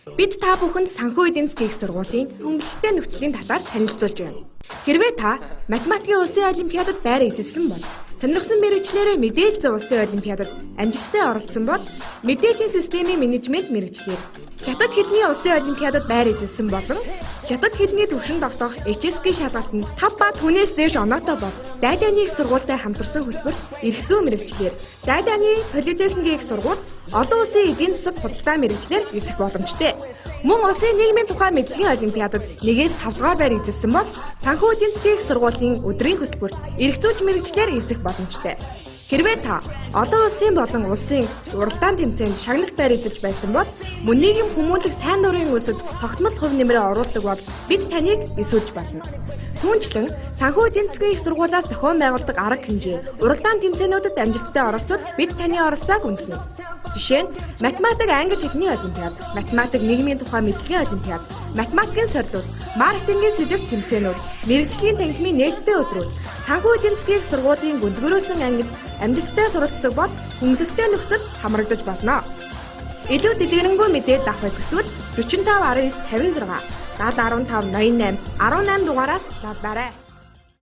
Бид та бүхэнд санхүү эдийн засгийн их сургуулийн хөнгөлөлттэй нөхцөлийн талаар танилцуулж байна. Хэрвээ та математикийн улсын олимпиадад байр эзэлсэн бол сонирхсан мэргэжлээрээ мэдээлэл улсын олимпиадад амжилттай оролцсон бол мэдээллийн системийн менежмент мэргэжлэр хятад хэлний улсын олимпиадад байр эзэлсэн болон хятад хэлний төвшин тогтоох HSK шалгалтанд 5 ба түүнээс дээш оноотой бол Дайланы их сургуультай хамтарсан хөтөлбөрт эрх зүй мэргэжлэр Дайланы политехникийн их сургууль олон улсын эдийн засаг худалдаа мэргэжлэр эзэх боломжтой. Мөн улсын нийгмийн тухай мэдлэгийн олимпиадад 1-ээс 5 дугаар байр эзэлсэн бол санхүү эдийн засгийн их сургуулийн өдрийн хөтөлбөрт эрх зүйч мэргэжлэр эзэх боломжтой. Хэрвээ та олон улсын болон улсын уралдаан тэмцээнд шагналт байр эзэлж байсан бол мөн нийгэм хүмүүнлэг сайн дурын өсөд тогтмол хувь нэмрээ оруулдаг бол бид таныг эсвэлж болно. Түүнчлэн санхүү эдийн засгийн их сургуулиас зохион байгуулдаг арга хэмжээ уралдаан тэмцээнүүдэд амжилттай оролцвол бид таны оролцоог үнэлнэ. Жишээ нь математик англи хэлний олимпиад, математик нийгмийн тухай мэдлэгийн олимпиад, математикийн сорилт, маркетингийн сэдвт тэмцээнүүд, мэргэжлийн танхимын нээлттэй өдрүүд, санхүү эдийн засгийн их сургуулийн гүнзгийрүүлсэн ангид амжилттай суралцдаг бол хөнгөлөлттэй нөхцөл хамрагдаж болно. Илүү дэлгэрэнгүй мэдээлэл авах хүсвэл 45 19 56 70 15 88 18 дугаараас залбаарай.